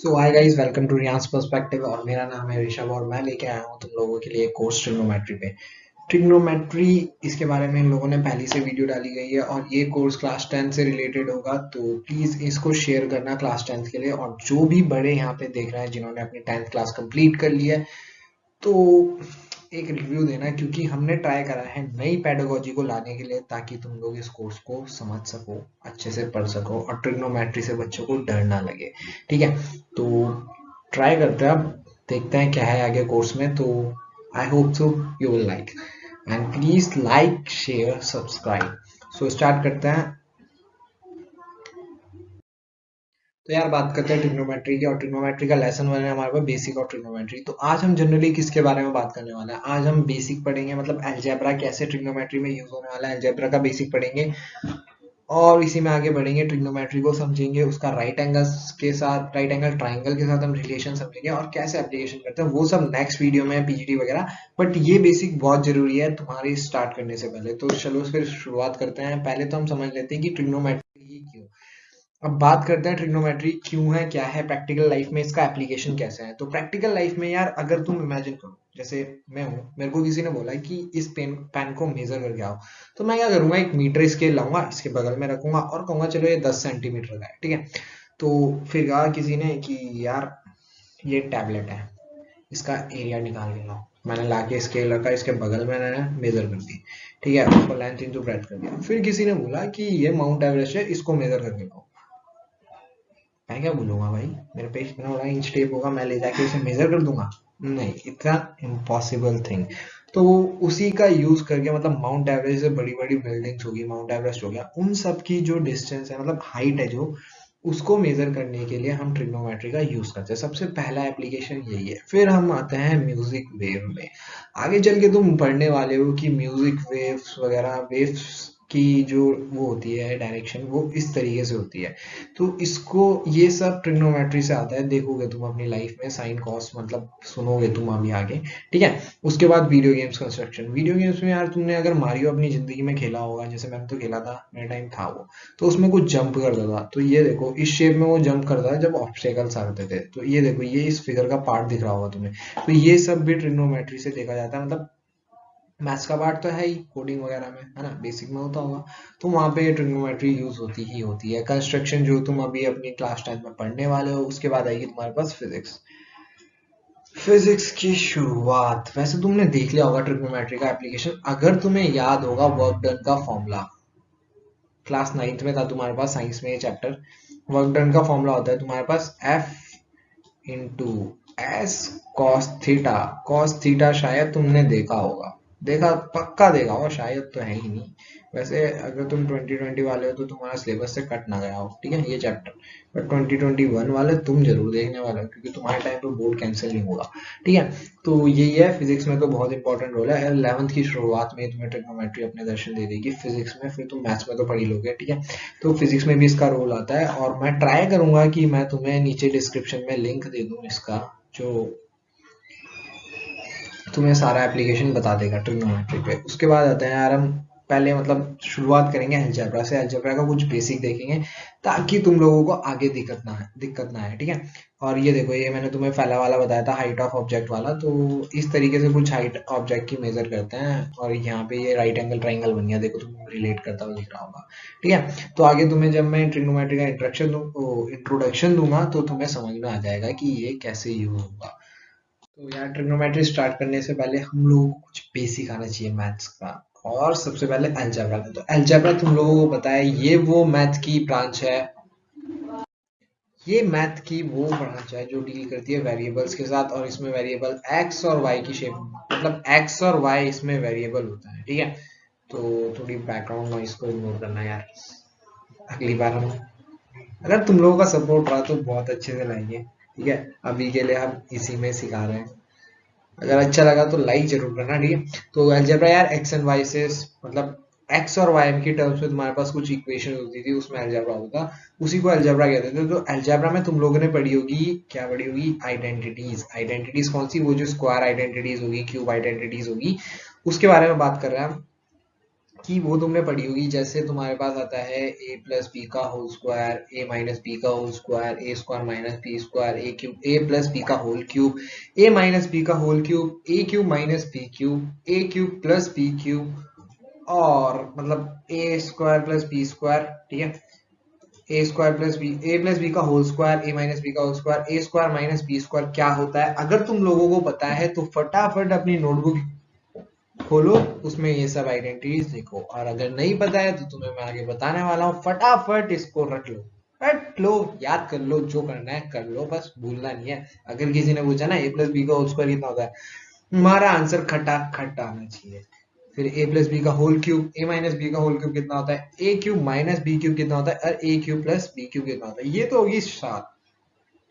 So hi guys, welcome to Riyan's perspective. और मेरा नाम है ऋषभ और मैं लेके आया हूँ तुम लोगों के लिए कोर्स ट्रिग्नोमेट्री पे। ट्रिग्नोमेट्री, इसके बारे में इन लोगों ने पहले से वीडियो डाली गई है और ये कोर्स क्लास 10 से रिलेटेड होगा, तो प्लीज़ इसको शेयर करना क्लास 10 के लिए। और जो भी बड़े यहाँ पे देख रहे हैं जिन्होंने अपनी 10th क्लास कंप्लीट कर ली है, तो एक रिव्यू देना, क्योंकि हमने ट्राई करा है नई पेडागोजी को लाने के लिए ताकि तुम लोग इस कोर्स को समझ सको, अच्छे से पढ़ सको और ट्रिग्नोमेट्री से बच्चों को डर ना लगे। ठीक है, तो ट्राई करते हैं, अब देखते हैं क्या है आगे कोर्स में। तो I hope so you will like, and please like share subscribe. So start करते हैं। तो यार बात करते हैं ट्रिग्नोमेट्री की, और ट्रिग्नोमेट्री का लेसन 1 है हमारे पास, बेसिक ऑफ ट्रिग्नोमेट्री। तो आज हम जनरली किसके बारे में बात करने वाले हैं? आज हम बेसिक पढ़ेंगे, मतलब अलजेब्रा कैसे ट्रिग्नोमेट्री में यूज होने वाला है, अलजेब्रा का बेसिक पढ़ेंगे। और इसी में आगे बढ़ेंगे, ट्रिग्नोमेट्री को समझेंगे, उसका राइट एंगल्स के साथ, राइट एंगल ट्राइंगल के साथ हम रिलेशन समझेंगे और कैसे एप्लीकेशन करते हैं, वो सब नेक्स्ट वीडियो में, पीजीटी वगैरह। बट ये बेसिक बहुत जरूरी है तुम्हारी स्टार्ट करने से पहले। तो चलो फिर शुरुआत करते हैं। पहले तो हम समझ लेते हैं कि ट्रिग्नोमेट्री ही क्यों। अब बात करते हैं ट्रिग्नोमेट्री क्यों है, क्या है, प्रैक्टिकल लाइफ में इसका एप्लीकेशन कैसे है। तो प्रैक्टिकल लाइफ में यार, अगर तुम इमेजिन करो, जैसे मैं हूँ, मेरे को किसी ने बोला कि इस पेन को मेजर करके आओ, तो मैं क्या करूंगा, एक मीटर स्केल लाऊंगा, इसके बगल में रखूंगा और कहूंगा चलो ये 10 सेंटीमीटर का है। ठीक है, तो फिर कहा किसी ने कि यार ये टैबलेट है, इसका एरिया निकाल के लाओ। मैंने लाके स्केल रखा, इसके बगल में मैंने मेजर कर दी। ठीक है, उसको लेंथ इंटू ब्रेथ कर दिया। फिर किसी ने बोला कि ये माउंट एवरेस्ट है, इसको मेजर करके लाओ। मैं क्या बोलूंगा भाई, मेरे पे इतना बड़ा इंच टेप होगा, मैं ले जाके उसे मेजर कर दूंगा? नहीं, इतना इम्पॉसिबल थिंग। तो उसी का यूज करके, मतलब माउंट एवरेस्ट से बड़ी बड़ी बिल्डिंग्स होगी, माउंट एवरेस्ट हो गया, उन सब की जो डिस्टेंस है, मतलब हाइट है जो, उसको मेजर करने के लिए हम ट्रिग्नोमेट्री का यूज करते हैं। सबसे पहला एप्लीकेशन यही है। फिर हम आते हैं म्यूजिक वेव में। आगे चल के तुम पढ़ने वाले हो कि म्यूजिक वेव्स वगैरह, वेव्स की जो वो होती है डायरेक्शन, वो इस तरीके से होती है। तो इसको, ये सब ट्रिग्नोमेट्री से आता है, देखोगे तुम अपनी लाइफ में साइन कॉस, मतलब सुनोगे तुम अभी आगे। ठीक है, उसके बाद video games construction. Video games में यार तुमने अगर मारियो अपनी जिंदगी में खेला होगा, जैसे मैंने तो खेला था, मेरा टाइम था वो, तो उसमें कुछ जंप करता था। तो ये देखो, इस शेप में वो जंप करता है जब ऑब्स्टेकल्स आते थे। तो ये देखो, ये इस फिगर का पार्ट दिख रहा होगा तुम्हें। तो ये सब भी ट्रिग्नोमेट्री से देखा जाता है। मतलब मैथ्स का पार्ट तो है ही, कोडिंग वगैरह में है ना, बेसिक में होता होगा। तो वहाँ पे ट्रिग्नोमेट्री यूज होती ही होती है। कंस्ट्रक्शन जो तुम अभी अपनी क्लास 10 में पढ़ने वाले हो, उसके बाद आएगी तुम्हारे पास फिजिक्स। फिजिक्स की शुरुआत, वैसे तुमने देख लिया होगा ट्रिग्नोमेट्री का एप्लीकेशन, अगर तुम्हें याद होगा वर्क डन का फॉर्मूला, क्लास 9th में था तुम्हारे पास, साइंस में ये चैप्टर। वर्क डन का फॉर्मूला होता है तुम्हारे पास F into S cos theta. Cos theta शायद तुमने देखा होगा, देखा, पक्का देखा होगा, शायद तो है ही नहीं। वैसे अगर तुम 2020 वाले हो तो तुम्हारा सिलेबस से कट ना गया हो, ठीक है, ये चैप्टर। बट 2021 वाले तुम जरूर देखने वाले हो, क्योंकि तुम्हारे टाइम पे बोर्ड कैंसिल नहीं होगा। ठीक है, तो यही है। फिजिक्स में तो बहुत इंपॉर्टेंट रोल है। 11th की शुरुआत में तुम्हें ट्रिग्नोमेट्री अपने दर्शन दे देगी फिजिक्स में, फिर तुम मैथ्स में तो पढ़ ही लोगे। ठीक है, तो फिजिक्स में भी इसका रोल आता है, और मैं ट्राई करूंगा कि मैं तुम्हें नीचे डिस्क्रिप्शन में लिंक दे दूं इसका, जो तुम्हें सारा एप्लीकेशन बता देगा ट्रिग्नोमेट्री पे। उसके बाद आते हैं यार हम, पहले मतलब शुरुआत करेंगे अलजेब्रा से। अलजेब्रा का कुछ बेसिक देखेंगे ताकि तुम लोगों को आगे दिक्कत ना आए। ठीक है, और ये देखो, ये मैंने तुम्हें पहला वाला बताया था, हाइट ऑफ ऑब्जेक्ट वाला। तो इस तरीके से कुछ हाइट ऑब्जेक्ट की मेजर करते हैं, और यहाँ पे ये राइट एंगल ट्राइंगल बन गया, देखो तुम रिलेट करता हुआ दिख रहा होगा। ठीक है, तो आगे तुम्हें जब मैं ट्रिग्नोमेट्री का इंट्रोडक्शन दूंगा, तो तुम्हें समझ में आ जाएगा कि ये कैसे यूज होगा। तो यार ट्रिग्नोमेट्री स्टार्ट करने से पहले हम लोगों को कुछ बेसिक आना चाहिए मैथ्स का, और सबसे पहले अलजेब्रा का। तो अलजेब्रा तुम लोगों को पता है, ये वो मैथ की ब्रांच है, ये मैथ की वो ब्रांच है जो डील करती है वेरिएबल्स के साथ, और इसमें वेरिएबल एक्स और वाई की शेप, मतलब एक्स और वाई इसमें वेरिएबल होता है। ठीक है, तो थोड़ी बैकग्राउंड नॉइस को इग्नोर करना यार, अगली बार हम, अगर तुम लोगों का सपोर्ट रहा तो बहुत अच्छे से लाएंगे। ठीक है, अभी के लिए हम इसी में सिखा रहे हैं। अगर अच्छा लगा तो लाइक जरूर करना। ठीक है, तो अलजेब्रा यार एक्स एंड वाई से, मतलब एक्स और वाई की टर्म्स में तुम्हारे पास कुछ इक्वेशन होती थी, उसमें अलजेब्रा होता, उसी को अलजेब्रा कहते थे। तो अलजेब्रा में तुम लोगों ने पढ़ी होगी, क्या पढ़ी होगी, आइडेंटिटीज। आइडेंटिटीज कौन सी? वो जो स्क्वायर आइडेंटिटीज होगी, क्यूब आइडेंटिटीज होगी, उसके बारे में बात कर रहे हैं हम। कि वो तुमने पढ़ी होगी, जैसे तुम्हारे पास आता है ए प्लस बी का होल स्क्वायर, ए माइनस बी का whole square, a square minus b square, A cube, A plus b का होल क्यूब, ए माइनस बी का whole cube, a cube minus b cube, a cube plus b cube, और मतलब ए square plus B square, ठीक है, a square plus B, A plus b का whole square, ए minus b का whole square, a square minus b square क्या होता है। अगर तुम लोगों को पता है तो फटाफट अपनी नोटबुक खोलो, उसमें ये सब आइडेंटिटीज लिखो, और अगर नहीं पता है तो तुम्हें मैं आगे बताने वाला हूँ, फटाफट इसको रट लो, याद कर लो, जो करना है कर लो, बस भूलना नहीं है। अगर किसी ने पूछा ना ए प्लस बी का होल स्क्वायर कितना होता है, हमारा आंसर खटा खट आना चाहिए। फिर ए प्लस बी का होल क्यूब, ए माइनस बी का होल क्यूब कितना होता है, ए क्यूब माइनस बी क्यूब कितना होता है, और ए क्यूब प्लस बी क्यूब कितना होता है। ये तो होगी सात,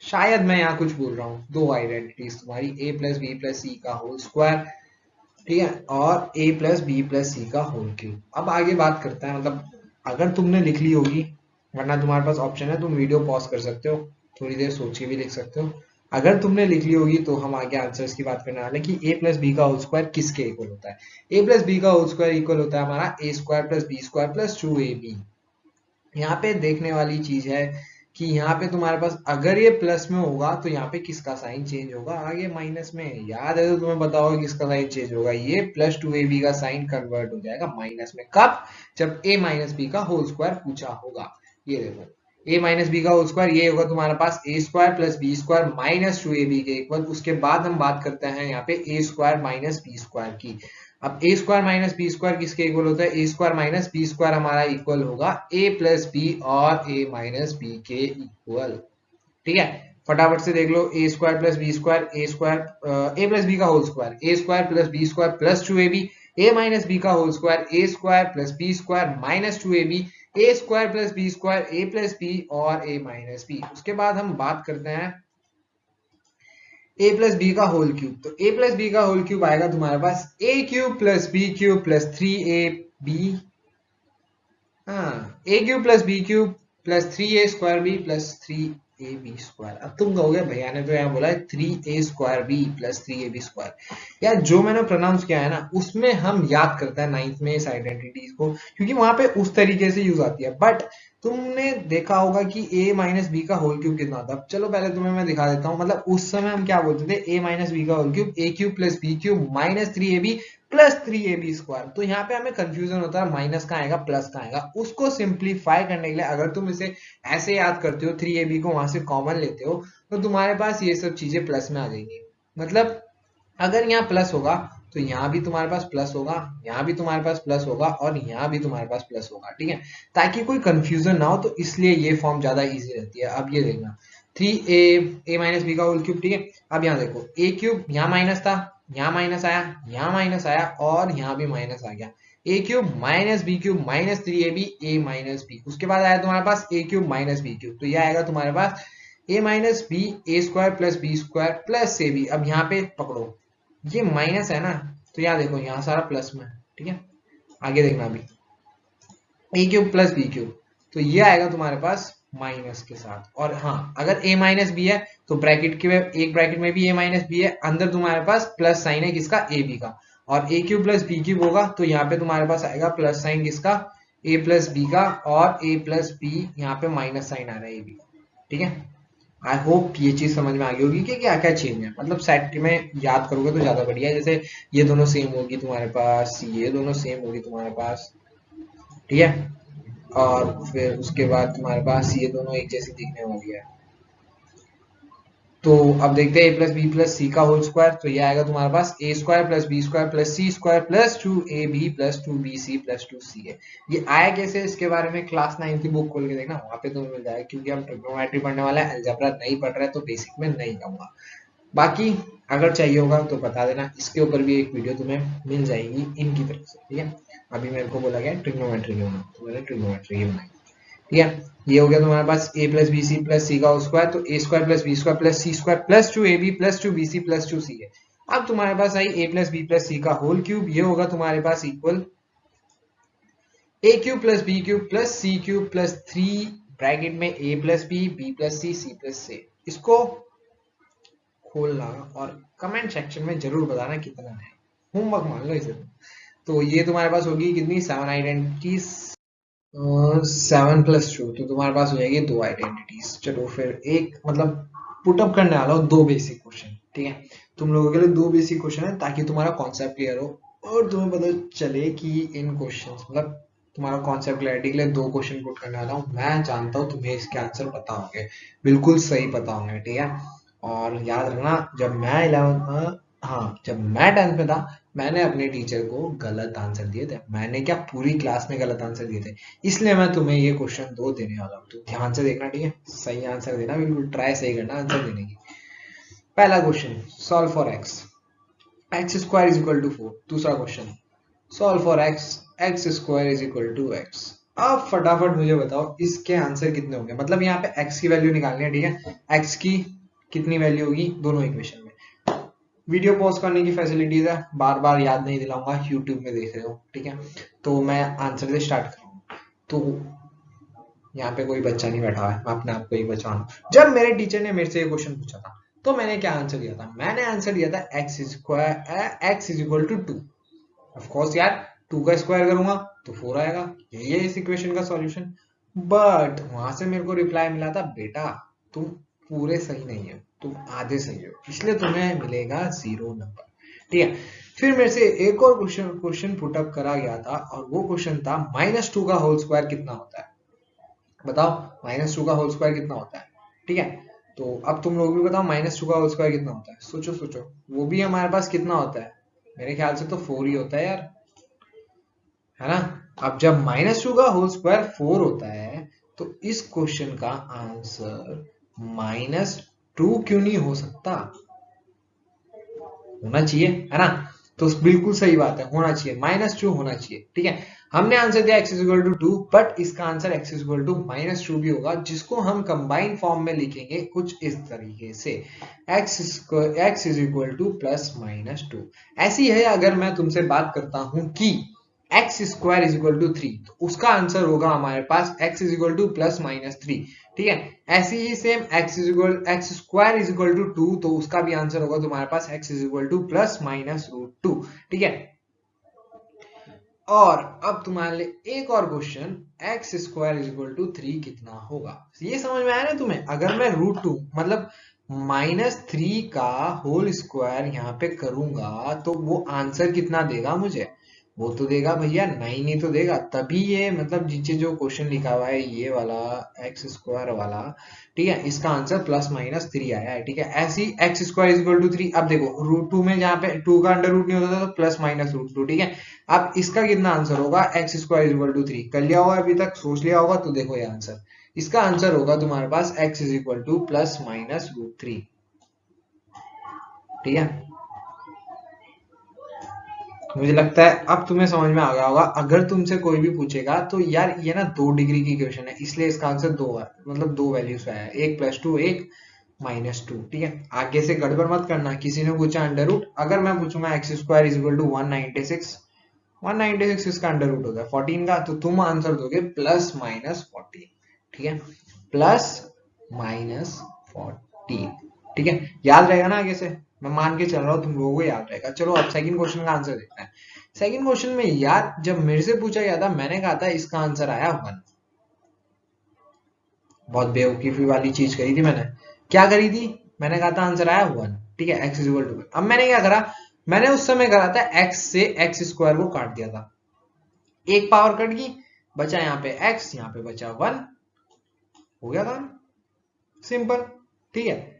शायद मैं यहाँ कुछ भूल रहा हूँ, दो आइडेंटिटीज तुम्हारी, ए प्लस बी प्लस सी का होल स्क्वायर, ठीक है, और ए प्लस बी प्लस सी का होल क्यूब। अब आगे बात करते हैं, मतलब अगर तुमने लिख ली होगी, वरना तुम्हारे पास ऑप्शन है, तुम वीडियो पॉज कर सकते हो, थोड़ी देर सोच के भी लिख सकते हो। अगर तुमने लिख ली होगी तो हम आगे आंसर्स की बात करने वाले कि ए प्लस बी का होल स्क्वायर किसके इक्वल होता है। ए प्लस बी का होल स्क्वायर इक्वल होता है हमारा a square plus B square plus 2ab। यहाँ पे देखने वाली चीज है कि यहाँ पे तुम्हारे पास अगर ये प्लस में होगा तो यहाँ पे किसका साइन चेंज होगा, आगे माइनस में। याद है तो तुम्हें पता होगा किसका साइन चेंज होगा, ये प्लस 2ab का साइन कन्वर्ट हो जाएगा माइनस में। कब? जब a माइनस बी का होल स्क्वायर पूछा होगा। ये देखो, a माइनस बी का होल स्क्वायर ये होगा तुम्हारे पास a square plus B square minus 2ab के इक्वल। उसके बाद हम बात करते हैं यहाँ पे a square minus b square की। अब a square minus b square किसके इक्वल होता है, a square minus b square हमारा इक्वल होगा ए प्लस बी और ए माइनस बी के इक्वल, ठीक है। फटाफट से देख लो, a square plus B square, a square A plus b का whole square, a square plus B square plus 2ab, a minus b का whole square, a square plus B square minus 2ab, A square plus B square, A plus B और ए minus b. उसके बाद हम बात करते हैं a plus b का whole cube. तो ए प्लस बी का होल क्यूब आएगा तुम्हारे पास a cube plus b cube plus 3ab, हाँ, a cube plus b cube plus 3a square b plus 3ab square. अब तुम कहोगे भैया ने तो यहाँ बोला है 3a square b plus 3ab square. यार जो मैंने प्रोनाउंस किया है ना, उसमें हम याद करते हैं नाइन्थ में इस आइडेंटिटीज को, क्योंकि वहां पे उस तरीके से यूज आती है। बट तुमने देखा होगा कि a माइनस बी का होल क्यूब कितना था। चलो पहले तुम्हें मैं दिखा देता हूँ, मतलब उस समय हम क्या बोलते थे, a माइनस बी का whole cube, a cube plus b cube minus 3ab plus 3ab square. तो यहाँ पे हमें कंफ्यूजन होता है, माइनस का आएगा प्लस का आएगा। उसको सिंप्लीफाई करने के लिए अगर तुम इसे ऐसे याद करते हो, 3ab को वहां से कॉमन लेते हो, तो तुम्हारे पास ये सब चीजें प्लस में आ जाएंगी। मतलब अगर यहाँ प्लस होगा तो यहाँ भी तुम्हारे पास प्लस होगा, यहाँ भी तुम्हारे पास प्लस होगा, और यहाँ भी तुम्हारे पास प्लस होगा, ठीक है, ताकि कोई कंफ्यूजन ना हो। तो इसलिए ये फॉर्म ज्यादा इजी रहती है। अब ये देखना, 3a माइनस बी का होल क्यूब, ठीक है। अब यहाँ देखो, ए क्यूब यहाँ माइनस था, यहाँ माइनस आया, यहाँ माइनस आया, और यहाँ भी माइनस आ गया। A cube minus b cube minus 3ab a minus b. उसके बाद आया तुम्हारे पास a cube minus b cube, तो ये आएगा तुम्हारे पास a minus b a square plus B square plus a b. अब यहाँ पे पकड़ो, ये माइनस है ना, तो यहाँ देखो यहाँ सारा प्लस में, ठीक है। आगे देखना अभी, ए क्यूब प्लस बी क्यूब, तो ये आएगा तुम्हारे पास माइनस के साथ। और हाँ, अगर a माइनस बी है तो ब्रैकेट के एक ब्रैकेट में भी a माइनस बी है, अंदर तुम्हारे पास प्लस साइन है किसका, ए बी का। और ए क्यूब प्लस बी क्यूब होगा तो यहाँ पे तुम्हारे पास आएगा प्लस साइन किसका, a प्लस बी का, और a प्लस बी यहाँ पे माइनस साइन आ रहा है ए बी का, ठीक है। आई होप ये चीज समझ में आ गई होगी कि क्या क्या चेंज है। मतलब सेट में याद करोगे तो ज्यादा बढ़िया है। जैसे ये दोनों सेम होगी तुम्हारे पास, ये दोनों सेम होगी तुम्हारे पास, ठीक है। और फिर उसके बाद तुम्हारे पास ये दोनों एक जैसी दिखने वाली है। तो अब देखते हैं a plus b plus c का होल स्क्वायर। तो ये आएगा तुम्हारे पास a square plus B square plus c square plus 2ab plus 2bc plus 2ca। ये आया कैसे, इसके बारे में क्लास 9 की बुक खोल के देखना, वहां पे तुम्हें मिल जाएगा। क्योंकि हम ट्रिग्नोमेट्री पढ़ने वाला है, अलजेब्रा नहीं पढ़ रहे, तो बेसिक में नहीं कहूंगा। बाकी अगर चाहिए होगा तो बता देना, इसके ऊपर भी एक वीडियो तुम्हें मिल जाएगी इनकी तरफ से, ठीक है। अभी मेरे को बोला गया ट्रिग्नोमेट्री की बना, तो मैंने ट्रिग्नोमेट्री की बनाई, ठीक है। ये हो गया तुम्हारे पास a plus b c plus c का स्क्वायर, तो a square plus B square plus c square plus 2ab plus 2bc plus 2ca। अब तुम्हारे पास आई a plus b plus c का होल क्यूब, ये होगा तुम्हारे पास equal a cube plus b cube plus c cube plus 3 bracket में a plus b plus c plus से। इसको खोलना और कमेंट सेक्शन में जरूर बताना कितना है, होमवर्क मान लो इसे। तो ये तुम्हारे पास होगी कितनी, 7 आइडेंटिटीज, 7 + 2, तो तुम्हारे पास हो जाएगी 2 आइडेंटिटीज। चलो फिर एक मतलब पुटअप करने वाला हूँ 2 बेसिक क्वेश्चन, ठीक है। तुम लोगों के लिए 2 बेसिक क्वेश्चन है ताकि तुम्हारा कॉन्सेप्ट क्लियर हो और तुम्हें पता चले कि इन क्वेश्चंस मतलब तुम्हारा कॉन्सेप्ट क्लैरिटी के लिए 2 क्वेश्चन पुट करने वाला हूँ। मैं जानता हूँ तुम्हें इसके आंसर पता होंगे, बिल्कुल सही पता होंगे, ठीक है। और याद रखना, जब मैं 11 हाँ जब मैं 10th में था, मैंने अपने टीचर को गलत आंसर दिए थे। मैंने क्या, पूरी क्लास में गलत आंसर दिए थे। इसलिए मैं तुम्हें ये क्वेश्चन 2 देने वाला हूँ, तो ध्यान से देखना, ठीक है। सही आंसर देना, बिल्कुल ट्राई सही करना आंसर देने की। पहला question, solve for x, x square is equal to 4। दूसरा question, solve for x, x square is equal to x. अब फटाफट मुझे बताओ इसके आंसर कितने होंगे। मतलब यहाँ पे एक्स की वैल्यू निकालनी है, ठीक है। एक्स की कितनी वैल्यू होगी दोनों इक्वेशन में। वीडियो पॉज करने की फैसिलिटीज है, बार बार याद नहीं दिलाऊंगा, यूट्यूब में देख रहे हो, ठीक है। तो मैं आंसर से स्टार्ट करूंगा। तो यहाँ पे कोई बच्चा नहीं बैठा है, मैं अपने आप को ही बचा रहा हूँ। जब मेरे टीचर ने मेरे से ये क्वेश्चन पूछा था, तो मैंने क्या आंसर दिया था। मैंने आंसर दिया था x is equal to 2। Of course यार, 2 का स्क्वायर करूंगा तो 4 आएगा, यही है इस इक्वेशन का सॉल्यूशन। बट वहां से मेरे को रिप्लाई मिला था, बेटा तुम पूरे सही नहीं है, तुम आधे सही हो, इसलिए तुम्हें मिलेगा 0 नंबर, ठीक है। फिर मेरे से एक और क्वेश्चन पुटअप करा गया था, और वो क्वेश्चन था -2 का होल स्क्वायर कितना होता है। बताओ -2 का होल स्क्वायर कितना होता है, ठीक है। तो अब तुम लोग भी बताओ -2 का होल स्क्वायर कितना होता है। सोचो सोचो, वो भी हमारे पास कितना होता है, मेरे ख्याल से तो 4 ही होता है यार, है ना। अब जब -2 का होल स्क्वायर 4 होता है, तो इस क्वेश्चन का आंसर -2 क्यों नहीं हो सकता, होना चाहिए, है ना। तो बिल्कुल सही बात है, होना चाहिए, -2 होना चाहिए, ठीक है। हमने आंसर दिया x इक्वल टू 2, बट इसका आंसर x इक्वल टू -2 भी होगा, जिसको हम कंबाइन फॉर्म में लिखेंगे कुछ इस तरीके से, x इज इक्वल टू +-2। ऐसी है अगर मैं तुमसे बात करता हूं कि x square is equal to 3, तो उसका आंसर होगा हमारे पास x इज इक्वल टू +-3, ठीक है। ऐसे ही same x square is equal to 2, तो उसका भी आंसर होगा तुम्हारे पास x इज इक्वल टू +-√2, ठीक है। और अब तुम्हारे लिए एक और question, x square is equal to 3 कितना होगा। ये समझ में आया ना तुम्हें। अगर मैं √2 मतलब -3 का होल स्क्वायर यहाँ पे करूंगा, तो वो आंसर कितना देगा मुझे, वो तो देगा भैया 9 ही तो देगा। तभी ये मतलब नीचे जो क्वेश्चन लिखा हुआ है ये वाला एक्स स्क्वायर वाला, ठीक है, इसका आंसर +-3 आया है, ठीक है। ऐसी x square is equal to 3, अब देखो √2 में जहाँ पे 2 का अंडर रूट नहीं होता था, तो +-√2, ठीक है। अब इसका कितना आंसर होगा, x square is equal to 3 कर लिया होगा, अभी तक सोच लिया होगा, तो देखो ये आंसर, इसका आंसर होगा तुम्हारे पास x इज इक्वल टू +-√3, ठीक है। मुझे लगता है अब तुम्हें समझ में आ गया होगा। अगर तुमसे कोई भी पूछेगा तो यार ये ना 2 डिग्री की इक्वेशन है, इसलिए इसका आंसर 2 है, मतलब 2 वैल्यूज आया है, एक +2 एक -2, ठीक है। आगे से गड़बड़ मत करना। किसी ने पूछा अंडर रूट, अगर मैं पूछूंगा x square is equal to 196, 196 इसका अंडर रूट होगा 14 का, तो तुम आंसर दोगे +-14, ठीक है, +-14, ठीक है। याद रहेगा ना आगे से, मैं मान के चल रहा हूँ तुम लोगों को याद रहेगा। चलो अब सेकंड क्वेश्चन का आंसर देखते हैं। सेकंड क्वेश्चन में यार जब मेरे से पूछा गया था, मैंने कहा था इसका आंसर आया 1। बहुत बेवकूफी वाली चीज करी थी मैंने। क्या करी थी, मैंने कहा था आंसर आया 1, ठीक है, x इज इक्वल टू। अब मैंने क्या करा, मैंने उस समय करा था x से एक्स स्क्वायर को काट दिया था, एक पावर कट गई, बचा यहाँ पे x, यहाँ पे बचा 1, हो गया काम, सिंपल, ठीक है।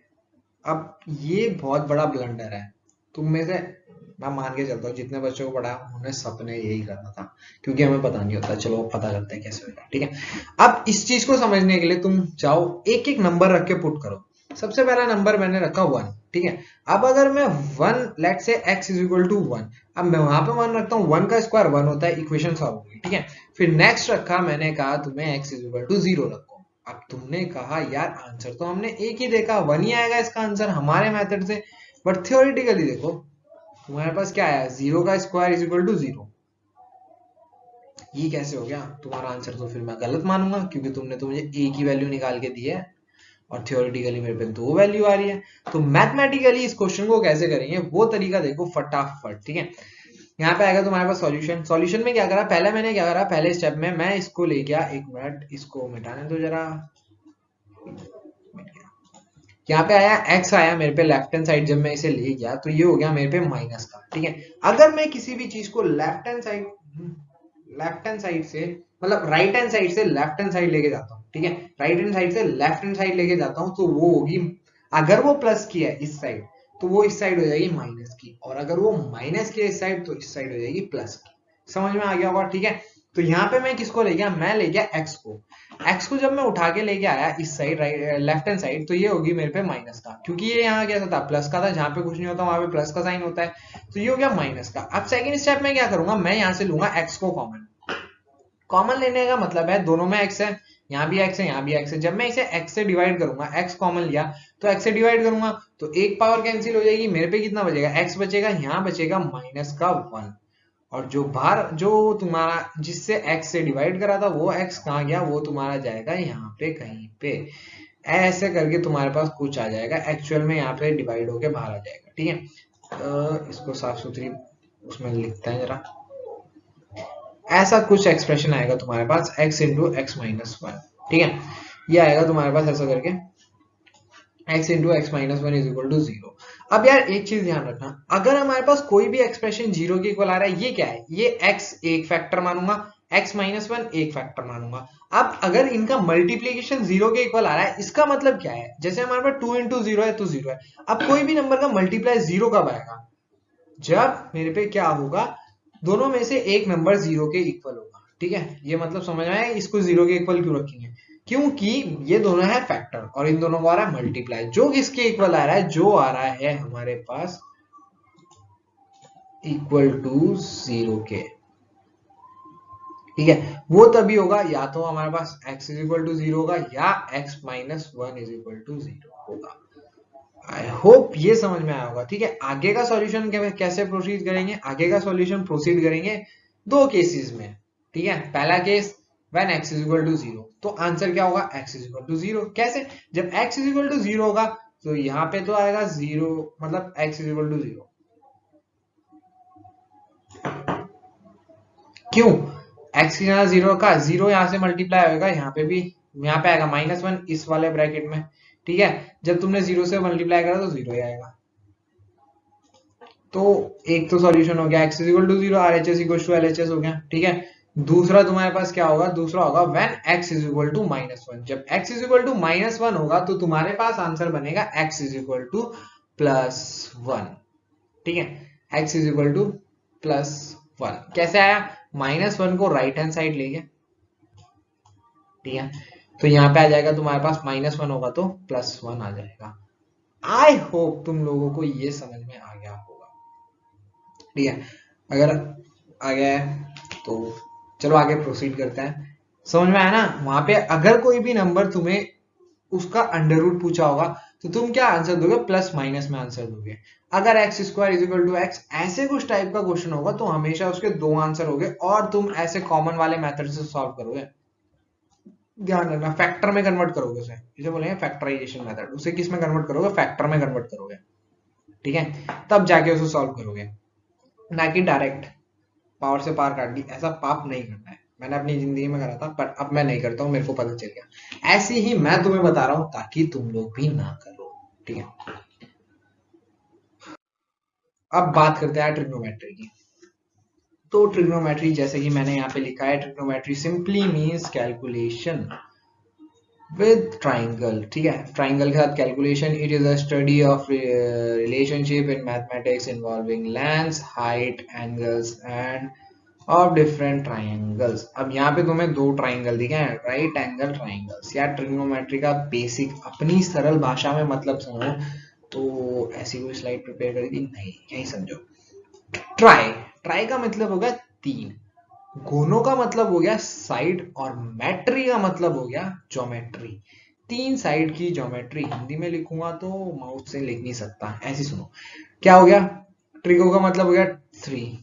अब ये बहुत बड़ा ब्लंडर है तुम में से, मैं मान के चलता हूँ जितने बच्चों को पढ़ा उन्हें सबने यही करना था, क्योंकि हमें पता नहीं होता। चलो पता करते हैं कैसे होगा, ठीक है। अब इस चीज को समझने के लिए तुम जाओ एक एक नंबर रख के पुट करो। सबसे पहला नंबर मैंने रखा 1, ठीक है। अब अगर मैं 1 लेट से x इज इक्वल टू 1, अब मैं वहां पे 1 रखता हूँ, 1 का स्क्वायर 1 होता है, इक्वेशन सॉल्व होगी, ठीक है। फिर नेक्स्ट रखा, मैंने कहा तुम्हें x इज इक्वल टू 0 रखो। अब तुमने कहा यार आंसर तो हमने एक ही देखा, 1 ही आएगा इसका आंसर हमारे मेथड से, बट थियोरेटिकली देखो तुम्हारे पास क्या आया, 0 का स्क्वायर इज इक्वल टू 0। ये कैसे हो गया तुम्हारा आंसर, तो फिर मैं गलत मानूंगा, क्योंकि तुमने तो मुझे एक ही वैल्यू निकाल के दी है और थियोरेटिकली मेरे पे 2 वैल्यू आ रही है। तो मैथमेटिकली इस क्वेश्चन को कैसे करेंगे वो तरीका देखो फटाफट, ठीक है। यहाँ पे आएगा तुम्हारे पास सॉल्यूशन। सॉल्यूशन में क्या करा, पहले मैंने क्या करा, पहले स्टेप में मैं इसको ले गया, एक मिनट इसको मिटाने दो जरा, यहाँ पे आया x आया मेरे पे लेफ्ट हैंड साइड, जब मैं इसे ले गया तो ये हो गया मेरे पे माइनस का, ठीक है। अगर मैं किसी भी चीज को लेफ्ट हैंड साइड से मतलब राइट हैंड साइड से लेफ्ट हैंड साइड लेके जाता हूँ, ठीक है, राइट हैंड साइड से लेफ्ट हैंड साइड लेके जाता हूँ, तो वो होगी, अगर वो प्लस की है इस साइड तो वो इस साइड हो जाएगी माइनस की, और अगर वो माइनस की है इस साइड तो इस साइड हो जाएगी प्लस की। समझ में आ गया होगा, ठीक है। तो यहाँ पे मैं किसको ले गया, मैं ले गया एक्स को। एक्स को जब मैं उठा के लेके आया इस side right left hand side, तो ये होगी मेरे पे माइनस का, क्योंकि ये यहाँ कैसा था, प्लस का था, जहाँ पे कुछ नहीं होता वहां पे प्लस का साइन होता है, तो ये हो गया माइनस का। अब सेकंड स्टेप में क्या करूंगा, मैं यहाँ से लूंगा एक्स को कॉमन। कॉमन लेने का मतलब है दोनों में एक्स है, यहाँ भी एक्स है, यहाँ भी एक्स है, जब मैं इसे एक्स से डिवाइड करूंगा, एक्स कॉमन लिया तो एक्स से डिवाइड करूंगा तो एक पावर कैंसिल हो जाएगी, मेरे पे कितना बचेगा, एक्स बचेगा, यहाँ बचेगा माइनस का 1, और जो बाहर जो तुम्हारा जिससे x से डिवाइड करा था वो x कहाँ गया, वो तुम्हारा जाएगा यहाँ पे कहीं पे, ऐसे करके तुम्हारे पास कुछ आ जाएगा, एक्चुअल में यहाँ पे डिवाइड होके बाहर आ जाएगा, ठीक है। इसको साफ सुथरी उसमें लिखते हैं जरा, ऐसा कुछ एक्सप्रेशन आएगा तुम्हारे पास x into x minus one, ठीक है, ये आएगा तुम्हारे पास ऐसा करके x into x minus one is equal to zero. अब यार एक चीज ध्यान रखना, अगर हमारे पास कोई भी एक्सप्रेशन जीरो के इक्वल आ रहा है, ये क्या है, ये x एक फैक्टर मानूंगा, x माइनस वन एक फैक्टर मानूंगा। अब अगर इनका मल्टीप्लीकेशन जीरो के इक्वल आ रहा है, इसका मतलब क्या है, जैसे हमारे पास टू इंटू जीरो है तो जीरो है। अब कोई भी नंबर का मल्टीप्लाई जीरो कब आएगा, जब मेरे पे क्या होगा, दोनों में से एक नंबर जीरो के इक्वल होगा, ठीक है। ये मतलब समझ में आया, इसको जीरो के इक्वल क्यों रखेंगे, क्योंकि ये दोनों है फैक्टर और इन दोनों को आ रहा है मल्टीप्लाई, जो किसके इक्वल आ रहा है, जो आ रहा है हमारे पास इक्वल टू जीरो के, ठीक है, वो तभी होगा या तो हमारे पास x is equal to zero होगा या x minus one is equal to zero होगा। आई होप ये समझ में आया होगा, ठीक है। आगे का सॉल्यूशन कैसे प्रोसीड करेंगे, आगे का सॉल्यूशन प्रोसीड करेंगे दो केसेस में, ठीक है। पहला case when x is equal to zero, तो आंसर क्या होगा, x is equal to zero. कैसे, जब x is equal to zero होगा तो यहाँ पे तो आएगा जीरो, मतलब x is equal to zero, क्यों, x की जगह जीरो का जीरो यहाँ से मल्टीप्लाई होगा, यहाँ पे भी, यहाँ पे आएगा माइनस वन इस वाले ब्रैकेट में, ठीक है। जब तुमने जीरो से मल्टीप्लाई करा तो जीरो ही आएगा, तो एक तो सॉल्यूशन हो गया x is equal to zero, R H S equal to L H S हो गया, ठीक है। दूसरा तुम्हारे पास क्या होगा, दूसरा होगा when x is equal to minus one, जब x is equal to minus one होगा तो तुम्हारे पास आंसर बनेगा x is equal to plus one, ठीक है, x is equal to plus one. कैसे आया, माइनस वन को राइट हैंड साइड ले गया, ठीक है, तो यहाँ पे आ जाएगा तुम्हारे पास माइनस वन होगा तो प्लस वन आ जाएगा। आई होप तुम लोगों को ये समझ में आ गया होगा, ठीक है। अगर आ गया है तो चलो आगे प्रोसीड करते हैं। समझ में आया ना, वहां पे अगर कोई भी नंबर तुम्हें उसका अंडर रूट पूछा होगा तो तुम क्या आंसर दोगे, प्लस माइनस में आंसर दोगे। अगर x square is equal to x ऐसे कुछ टाइप का क्वेश्चन होगा तो हमेशा उसके दो आंसर होंगे और तुम ऐसे कॉमन वाले मेथड से सॉल्व करोगे। ध्यान रखना, फैक्टर में कन्वर्ट करोगे उसे, इसे बोलेंगे फैक्टराइजेशन मेथड, उसे किस में कन्वर्ट करोगे, फैक्टर में कन्वर्ट करोगे, ठीक है, तब जाके उसे सॉल्व करोगे, ना कि डायरेक्ट पावर से पावर काट दी। ऐसा पाप नहीं करना है, मैंने अपनी जिंदगी में करा था पर अब मैं नहीं करता हूँ, मेरे को पता चल गया। ऐसे ही मैं तुम्हें बता रहा हूँ ताकि तुम लोग भी ना करो, ठीक है। अब बात करते हैं ट्रिग्नोमेट्री की। तो ट्रिग्नोमेट्री जैसे कि मैंने यहाँ पे लिखा है, trigonometry simply means calculation with triangle, ठीक है, ट्राइंगल के साथ calculation. It is a study of relationship in mathematics involving lengths, height, angles end of different triangles. अब यहाँ पे तुम्हें दो ट्राइंगल दिखे हैं, राइट एंगल ट्राइंगल्स। यार ट्रिग्नोमेट्री का बेसिक अपनी सरल भाषा में मतलब समझो, तो ऐसी कोई स्लाइड प्रिपेयर करी थी नहीं, यही समझो। ट्राई, ट्राई का मतलब होगा तीन, गोनो का मतलब हो गया साइड, और मैट्री का मतलब हो गया ज्योमेट्री। तीन साइड की ज्योमेट्री, हिंदी में लिखूंगा तो माउथ से लिख नहीं सकता, ऐसी सुनो क्या हो गया। ट्रिगो का मतलब हो गया थ्री,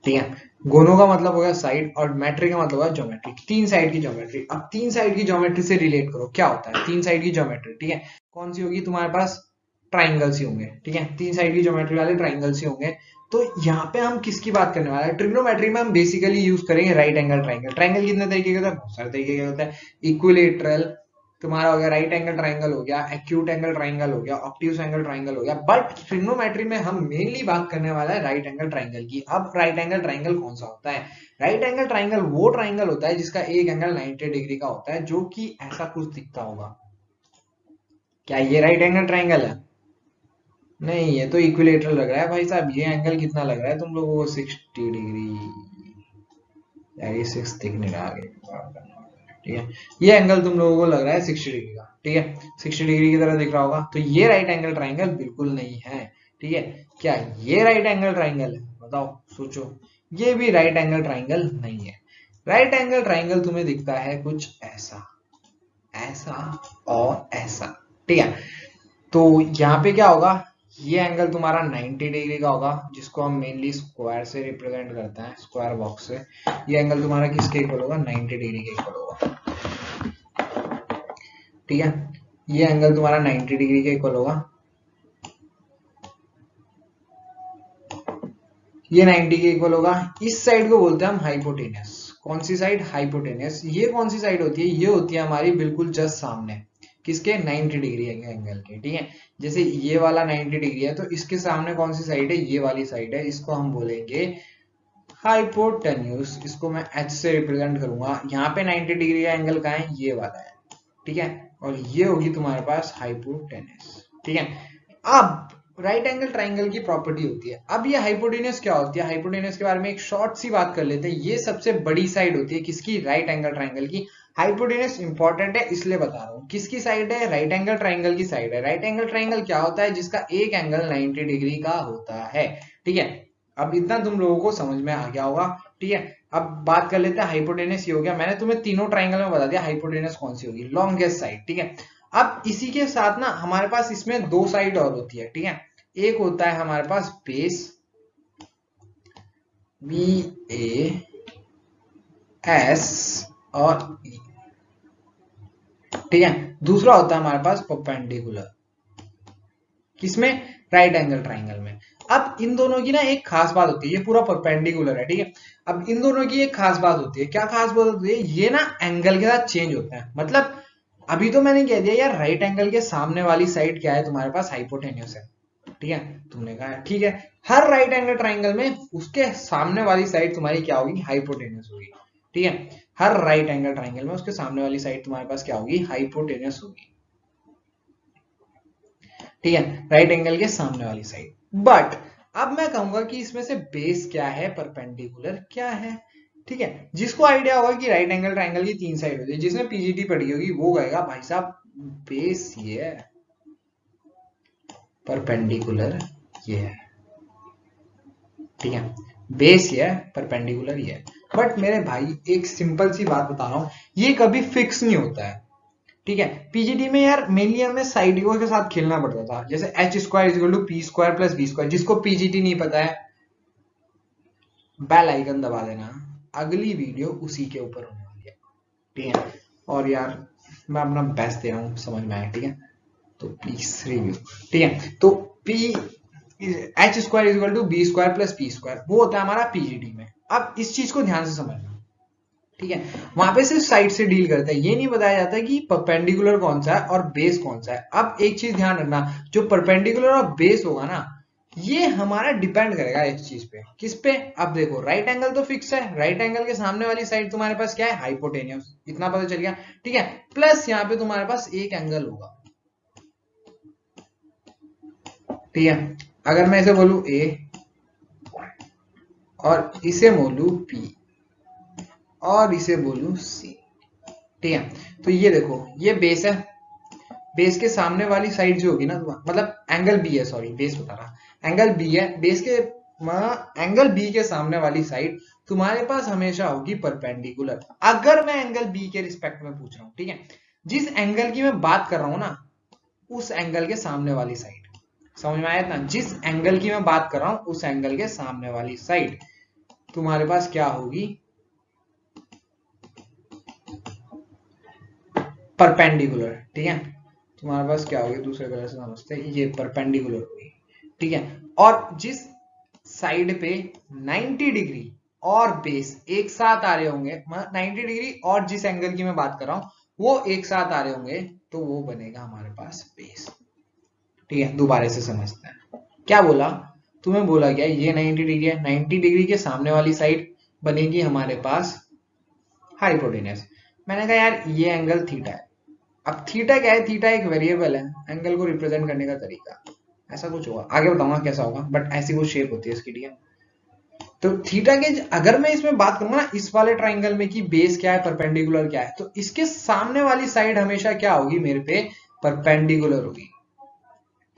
ठीक है। गोनो का मतलब हो गया साइड और मैट्री का मतलब है ज्योमेट्री, तीन साइड की ज्योमेट्री। अब तीन साइड की ज्योमेट्री से रिलेट करो क्या होता है तीन साइड की ज्योमेट्री, ठीक है। कौन सी होगी तुम्हारे पास, ट्राइंगल्स ही होंगे, ठीक है, तीन साइड की ज्योमेट्री वाले ट्राइंगल्स ही होंगे। तो यहाँ पे हम किसकी बात करने वाले हैं, ट्रिग्नोमेट्री में हम बेसिकली यूज करेंगे राइट एंगल ट्राइंगल। ट्राइंगल कितने तरीके के होते हैं, बहुत सारे तरीके के होते हैं। इक्विलेटरल तुम्हारा हो गया, राइट एंगल ट्राइंगल हो गया, एक्यूट एंगल ट्राइंगल हो गया, ऑब्ट्यूज एंगल ट्राइंगल हो गया, बट ट्रिग्नोमेट्री में हम मेनली बात करने वाला है राइट एंगल ट्राइंगल की। अब राइट एंगल ट्राइंगल कौन सा होता है, राइट एंगल ट्राइंगल वो ट्राइंगल होता है जिसका एक एंगल 90 डिग्री का होता है, जो कि ऐसा कुछ दिखता होगा। क्या ये राइट एंगल ट्राइंगल है, नहीं, ये तो इक्विलेटरल लग रहा है भाई साहब। ये एंगल कितना लग रहा है तुम लोगों को, 60 डिग्री। यार ये 6 दिख नहीं रहा आगे, ठीक है, ये एंगल तुम लोगों को लग रहा है 60 डिग्री का, ठीक है, 60 डिग्री की तरह दिख रहा होगा। तो ये राइट एंगल ट्राइंगल बिल्कुल नहीं है, ठीक है। क्या ये राइट एंगल ट्राइंगल है, बताओ, सोचो, ये भी राइट एंगल ट्राइंगल नहीं है। राइट एंगल ट्राइंगल तुम्हें दिखता है कुछ ऐसा, ऐसा और ऐसा, ठीक है। तो यहाँ पे क्या होगा, ये एंगल तुम्हारा 90 डिग्री का होगा, जिसको हम मेनली स्क्वायर से रिप्रेजेंट करते हैं, स्क्वायर बॉक्स से। ये एंगल तुम्हारा किसके इक्वल होगा, 90 डिग्री के इक्वल होगा, ठीक है। ये एंगल तुम्हारा 90 डिग्री के इक्वल होगा, ये 90 के इक्वल होगा। इस साइड को बोलते हैं हम हाइपोटेनस। कौन सी साइड, हाइपोटेनस। ये कौन सी साइड होती है, ये होती है हमारी बिल्कुल जस्ट सामने, किसके, 90 डिग्री एंगल के, ठीक है। जैसे ये वाला 90 डिग्री है, तो इसके सामने कौन सी साइड है, ये वाली साइड है, इसको हम बोलेंगे हाइपोटेन्यूस। इसको मैं एच से रिप्रेजेंट करूंगा। यहाँ पे 90 डिग्री का एंगल कहाँ है, ये वाला है, ठीक है, और ये होगी तुम्हारे पास हाइपोटेनस, ठीक है। अब राइट एंगल ट्राइंगल की प्रॉपर्टी होती है, अब ये हाइपोटेनस क्या होती है, हाइपोटेनस के बारे में एक शॉर्ट सी बात कर लेते हैं। ये सबसे बड़ी साइड होती है किसकी, राइट एंगल ट्राइंगल की। हाइपोटेनस इंपॉर्टेंट है इसलिए बता रहा हूँ, किसकी साइड है, राइट एंगल ट्राइंगल की साइड है। राइट एंगल ट्राइंगल क्या होता है, जिसका एक एंगल 90 डिग्री का होता है, ठीक है। अब इतना तुम लोगों को समझ में आ गया होगा, ठीक है। अब बात कर लेते हैं हाइपोटेनस, ये हो गया, मैंने तुम्हें तीनों ट्राइंगल में बता दिया हाइपोटेनस कौन सी होगी, लॉन्गेस्ट साइड, ठीक है। अब इसी के साथ ना हमारे पास इसमें दो साइड और होती है, ठीक है। एक होता है हमारे पास बेस, बी ए एस और ई, ठीक है। दूसरा होता है हमारे पास परपेंडिकुलर, किसमें, राइट एंगल ट्राइंगल में। अब इन दोनों की ना एक खास बात होती है, ये पूरा परपेंडिकुलर है, ठीक है। अब इन दोनों की एक खास बात होती है, क्या खास बात होती है, ये ना एंगल के साथ चेंज होता है। मतलब अभी तो मैंने कह दिया यार, राइट एंगल के सामने वाली साइड क्या है तुम्हारे पास, हाइपोटेन्यूस है, ठीक है। तुमने कहा ठीक है, हर राइट एंगल ट्राइंगल में उसके सामने वाली साइड तुम्हारी क्या होगी, हाइपोटेन्यूस होगी, ठीक है। हर राइट एंगल ट्राइंगल में उसके सामने वाली साइड तुम्हारे पास क्या होगी, हाइपोटेन्यूस होगी, ठीक है, राइट एंगल के सामने वाली साइड। बट अब मैं कहूंगा कि इसमें से बेस क्या है, परपेंडिकुलर क्या है, ठीक है। जिसको आइडिया होगा कि राइट एंगल ट्राइंगल की तीन साइड होती है, जिसने पीजीटी पढ़ी होगी वो कहेगा भाई साहब बेस ये है, परपेंडिकुलर ये है, ठीक है, बेस ये है, परपेंडिकुलर ये है। बट मेरे भाई एक सिंपल सी बात बता रहा हूं, ये कभी फिक्स नहीं होता है, ठीक है। पीजीटी में यार मेनली हमें साइडों के साथ खेलना पड़ता था, जैसे H square equal to P square plus B square. जिसको पीजीटी नहीं पता है, बेल आइकन दबा देना, अगली वीडियो उसी के ऊपर होने वाली है, ठीक है। और यार मैं अपना बेस्ट दे रहा हूँ, समझ में आया, ठीक है, तो प्लीज रिव्यू, ठीक है। तो P H square equal to B square plus P square, वो होता है हमारा पीजीटी में। अब इस चीज को ध्यान से समझना, ठीक है। वहां पे सिर्फ साइड से डील करता है, ये नहीं बताया जाता कि परपेंडिकुलर कौन सा है और बेस कौन सा है। अब एक चीज ध्यान रखना, जो परपेंडिकुलर और बेस होगा ना, ये हमारा डिपेंड करेगा इस चीज पे, किस पे। अब देखो राइट एंगल तो फिक्स है, राइट एंगल के सामने वाली साइड तुम्हारे पास क्या है, हाइपोटेन्यूस, इतना पता चल गया, ठीक है। प्लस यहाँ पे तुम्हारे पास एक एंगल होगा, ठीक है। अगर मैं इसे बोलू ए और इसे बोलू पी और इसे बोलू सी, ठीक है। तो ये देखो, ये बेस है, बेस के सामने वाली साइड जो होगी ना, मतलब एंगल बी है, सॉरी बेस बता रहा, एंगल बी है, बेस के एंगल बी के सामने वाली साइड तुम्हारे पास हमेशा होगी परपेंडिकुलर। अगर मैं एंगल बी के रिस्पेक्ट में पूछ रहा हूं, ठीक है, जिस एंगल की मैं बात कर रहा हूं ना, उस एंगल के सामने वाली साइड, समझ में आया ना, जिस एंगल की मैं बात कर रहा हूं उस एंगल के सामने वाली साइड तुम्हारे पास क्या होगी, परपेंडिकुलर, ठीक है। तुम्हारे पास क्या होगी, दूसरे कलर से समझते हैं, ये परपेंडिकुलर होगी, ठीक है। और जिस साइड पे 90 डिग्री और बेस एक साथ आ रहे होंगे, 90 डिग्री और जिस एंगल की मैं बात कर रहा हूं वो एक साथ आ रहे होंगे, तो वो बनेगा हमारे पास बेस, ठीक है। दोबारा से समझते हैं, क्या बोला, तुम्हें बोला गया ये 90 डिग्री है, 90 डिग्री के सामने वाली साइड बनेगी हमारे पास हाइपोटेनस। मैंने कहा यार ये एंगल थीटा है। अब थीटा क्या है, थीटा एक वेरिएबल है, एंगल को रिप्रेजेंट करने का तरीका ऐसा कुछ होगा, आगे बताऊंगा कैसा होगा, बट ऐसी कुछ शेप होती है इसकी, ठीक है। तो थीटा के अगर मैं इसमें बात करूंगा ना इस वाले ट्राइंगल में कि बेस क्या है परपेंडिकुलर क्या है, तो इसके सामने वाली साइड हमेशा क्या होगी मेरे पे, परपेंडिकुलर होगी,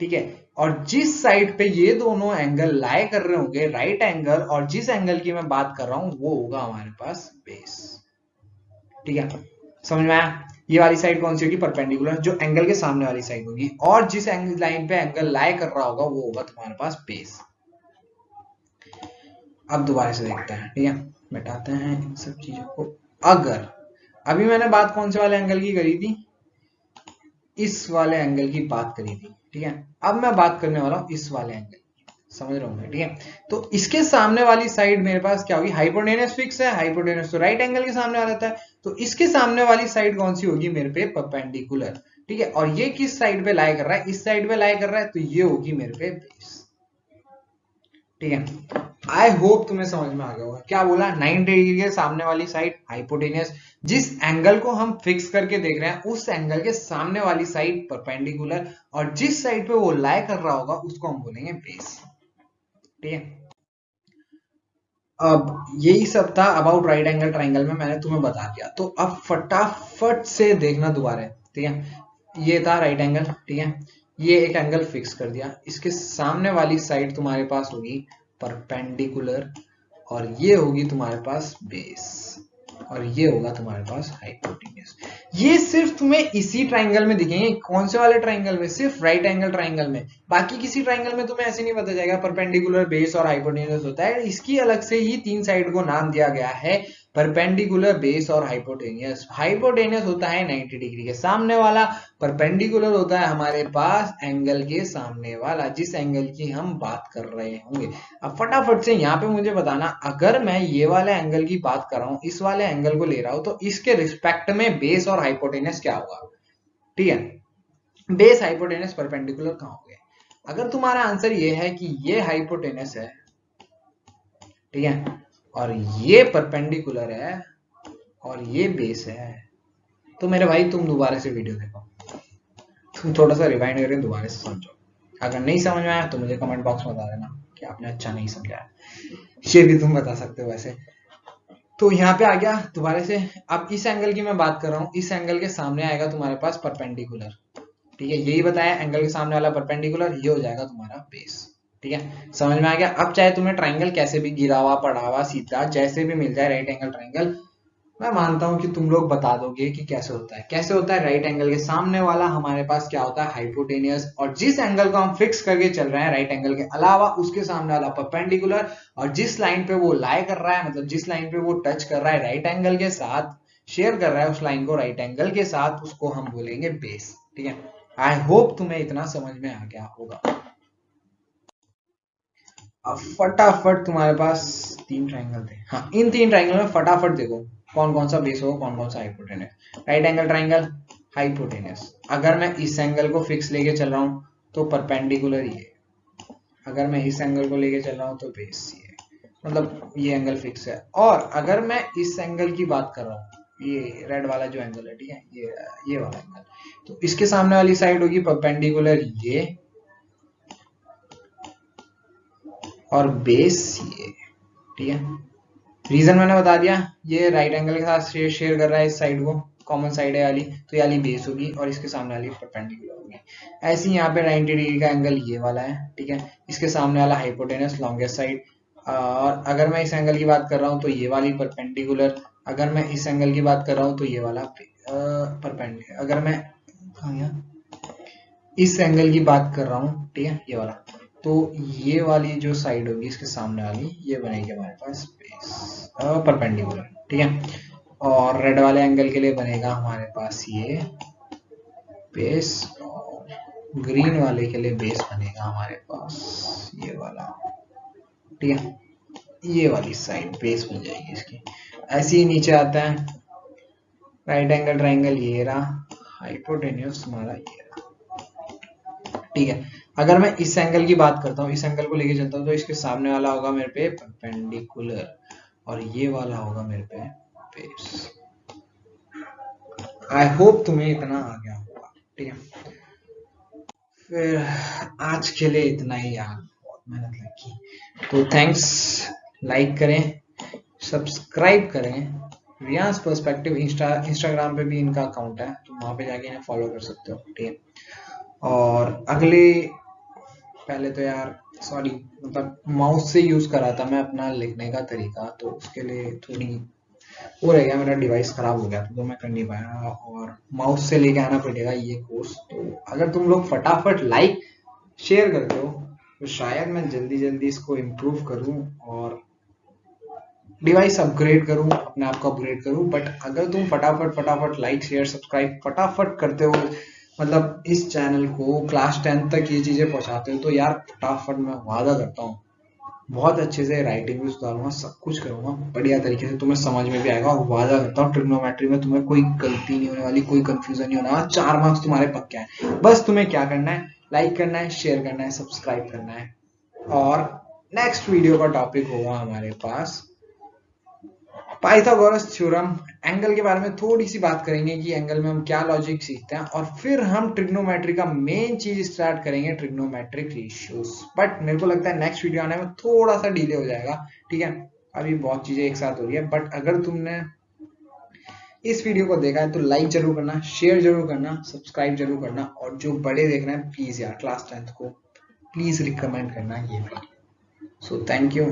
ठीक है। और जिस साइड पे ये दोनों एंगल लाई कर रहे होंगे, राइट एंगल, और जिस एंगल की मैं बात कर रहा हूं वो होगा हमारे पास बेस, ठीक है। समझ में आया, ये वाली साइड कौन सी होगी, परपेंडिकुलर, जो एंगल के सामने वाली साइड होगी, और जिस एंगल लाइन पे एंगल लाई कर रहा होगा वो होगा तुम्हारे पास बेस। अब दोबारा से देखते हैं, ठीक है, मिटाते हैं इन सब चीजों को। अगर अभी मैंने बात कौन से वाले एंगल की करी थी, इस वाले एंगल की बात करी थी, ठीक है। अब मैं बात करने वाला हूं इस वाले एंगल, समझ रहा हूँ, ठीक है। तो इसके सामने वाली साइड मेरे पास क्या होगी, हाइपोटेनस फिक्स है, हाइपोटेनस तो राइट एंगल के सामने वाला रहता है, तो इसके सामने वाली साइड कौन सी होगी मेरे पे, परपेंडिकुलर, ठीक है। और ये किस साइड पे लाई कर रहा है, इस साइड पे लाई कर रहा है, तो ये होगी मेरे पे बेस, ठीक है। आई होप तुम्हें समझ में आ गया होगा, क्या बोला, 90 डिग्री के सामने वाली साइड हाइपोटेनस, जिस एंगल को हम फिक्स करके देख रहे हैं उस एंगल के सामने वाली साइड परपेंडिकुलर, और जिस साइड पे वो लाई कर रहा होगा उसको हम बोलेंगे बेस, ठीक है। अब यही सब था अबाउट राइट एंगल ट्राइंगल में, मैंने तुम्हें बता दिया, तो अब फटाफट से देखना दोबारा, ठीक है। ये था राइट एंगल, ठीक है, ये एक एंगल फिक्स कर दिया, इसके सामने वाली साइड तुम्हारे पास होगी परपेंडिकुलर, और ये होगी तुम्हारे पास बेस, और ये होगा तुम्हारे पास हाइपोटेन्यूज। ये सिर्फ तुम्हें इसी ट्राइंगल में दिखेंगे, कौन से वाले ट्राइंगल में, सिर्फ राइट एंगल ट्राइंगल में, बाकी किसी ट्राइंगल में तुम्हें ऐसे नहीं पता जाएगा परपेंडिकुलर, बेस और हाइपोटेन्यूज होता है। इसकी अलग से ही तीन साइड को नाम दिया गया है, परपेंडिकुलर, बेस और हाइपोटेन्यूज। हाइपोटेन्यूज होता है 90 डिग्री के सामने वाला, परपेंडिकुलर होता है हमारे पास एंगल के सामने वाला, जिस एंगल की हम बात कर रहे होंगे। अब फटाफट से यहाँ पे मुझे बताना, अगर मैं ये वाले एंगल की बात कर रहा हूँ, इस वाले एंगल को ले रहा हूं, तो इसके रिस्पेक्ट में बेस और हाइपोटेनस क्या होगा, ठीक है। बेस, हाइपोटेनस, परपेंडिकुलर कहां हो गए, अगर तुम्हारा आंसर ये है कि ये हाइपोटेनस है, ठीक है, और ये परपेंडिकुलर है और ये बेस है, तो मेरे भाई तुम दोबारा से वीडियो देखो, तुम थोड़ा सा रिवाइंड करके दोबारा से समझो। अगर नहीं समझ में आया तो मुझे कमेंट बॉक्स में बता देना कि आपने अच्छा नहीं समझा, ये भी तुम बता सकते हो वैसे। तो यहाँ पे आ गया दोबारा से, अब इस एंगल की मैं बात कर रहा हूँ, इस एंगल के सामने आएगा तुम्हारे पास परपेंडिकुलर, ठीक है, यही बताया, एंगल के सामने वाला परपेंडिकुलर, ये हो जाएगा तुम्हारा बेस, ठीक है। समझ में आ गया। अब चाहे तुम्हें ट्राइंगल कैसे भी, गिरा हुआ, पड़ा हुआ, सीधा, जैसे भी मिल जाए राइट एंगल ट्राइंगल, मैं मानता हूं कि तुम लोग बता दोगे कि कैसे होता है। कैसे होता है, राइट एंगल के सामने वाला हमारे पास क्या होता है, हाइपोटेनियस, और जिस एंगल को हम फिक्स करके चल रहे हैं राइट एंगल के अलावा, उसके सामने वाला परपेंडिकुलर, और जिस लाइन पे वो लाई कर रहा है, मतलब जिस लाइन पे वो टच कर रहा है राइट एंगल के साथ, शेयर कर रहा है उस लाइन को राइट एंगल के साथ, उसको हम बोलेंगे बेस, ठीक है। आई होप तुम्हें इतना समझ में आ गया होगा। अब फटाफट तुम्हारे पास तीन ट्राइंगल थे, हाँ, इन तीन ट्राइंगल में फटाफट देखो कौन कौन सा बेस होगा, कौन कौन सा hypotenuse. Right angle triangle hypotenuse, अगर मैं इस एंगल को फिक्स लेके चल रहा हूं तो परपेंडिकुलर ये, अगर मैं इस एंगल को लेके चल रहा हूं तो बेस ये, मतलब ये एंगल फिक्स है। और अगर मैं इस एंगल की बात कर रहा हूँ, ये रेड वाला जो एंगल है, ठीक है, ये वाला एंगल, तो इसके सामने वाली साइड होगी परपेंडिकुलर ये, और बेस ये, ठीक है। रीजन मैंने बता दिया, ये राइट एंगल के साथ शेयर कर रहा है इस साइड को, कॉमन साइड है वाली, तो ये वाली बेस होगी और इसके सामने वाली परपेंडिकुलर होगी। ऐसे ही यहाँ पे 90 डिग्री का एंगल ये वाला है, ठीक है, इसके सामने वाला हाइपोटेनस, लॉन्गेस्ट साइड। और अगर मैं इस एंगल की बात कर रहा हूँ तो ये वाली परपेंडिकुलर, अगर मैं इस एंगल की बात कर रहा हूँ तो ये वाला परपेंडिकुलर, अगर मैं इस एंगल की बात कर रहा हूँ, ठीक है, ये वाला, तो ये वाली जो साइड होगी इसके सामने वाली, ये बनेगी हमारे पास बेस, परपेंडिकुलर, ठीक है। और रेड वाले एंगल के लिए बनेगा हमारे पास ये बेस, और ग्रीन वाले के लिए बेस बनेगा हमारे पास ये वाला, ठीक है। ये वाली साइड बेस बन जाएगी इसकी। ऐसे ही नीचे आता है राइट एंगल ट्राइंगल, ये रहा हाइपोटेन्यूस हमारा, ये रहा, ठीक है। अगर मैं इस एंगल की बात करता हूँ, इस एंगल को लेके चलता हूँ, तो इसके सामने वाला होगा मेरे पे परपेंडिकुलर और ये वाला होगा मेरे पे बेस। आई होप तुम्हें इतना आ गया होगा, ठीक है। फिर आज के लिए इतना ही यार, बहुत मेहनत लगी, तो थैंक्स। लाइक करें, सब्सक्राइब करें। रियांस पर्सपेक्टिव इंस्टाग्राम पे भी इनका अकाउंट है, तो वहां पे जाके इन्हें फॉलो कर सकते हो, ठीक है। और अगले, पहले तो यार सॉरी, मतलब माउस से यूज कर रहा था मैं अपना लिखने का तरीका, तो उसके लिए थोड़ी वो रह गया, मेरा डिवाइस खराब हो गया था तो मैं कर नहीं पाया, और माउस से लेके आना पड़ेगा ये कोर्स। तो अगर तुम लोग फटाफट लाइक शेयर करते हो तो शायद मैं जल्दी जल्दी इसको इम्प्रूव करूं और डिवाइस अपग्रेड करूं, अपने आप को अपग्रेड करूं। बट अगर तुम फटाफट फटाफट लाइक शेयर सब्सक्राइब फटाफट करते हो, मतलब इस चैनल को क्लास 10 तक ये चीजें पहुंचाते हो, तो यार फटाफट मैं वादा करता हूँ बहुत अच्छे से राइटिंग भी सुधारूंगा, सब कुछ करूंगा बढ़िया तरीके से, तुम्हें समझ में भी आएगा। और वादा करता हूँ ट्रिग्नोमेट्री में तुम्हें कोई गलती नहीं होने वाली, कोई कंफ्यूजन नहीं होने वाला, 4 मार्क्स तुम्हारे पक्के हैं। बस तुम्हें क्या करना है, लाइक करना है, शेयर करना है, सब्सक्राइब करना है। और नेक्स्ट वीडियो का टॉपिक होगा हमारे पास पाइथागोरस थ्योरम। एंगल के बारे में थोड़ी सी बात करेंगे कि एंगल में हम क्या लॉजिक सीखते हैं, और फिर हम ट्रिग्नोमेट्री का मेन चीज स्टार्ट करेंगे, ट्रिग्नोमेट्रिक रेशियोज। बट मेरे को लगता है नेक्स्ट वीडियो आने में थोड़ा सा डिले हो जाएगा, ठीक है। अभी बहुत चीजें एक साथ हो रही है। बट अगर तुमने इस वीडियो को देखा है तो लाइक जरूर करना, शेयर जरूर करना, सब्सक्राइब जरूर करना, और जो बड़े देखना है प्लीज यार क्लास 10th को प्लीज रिकमेंड करना ये वीडियो। So thank you.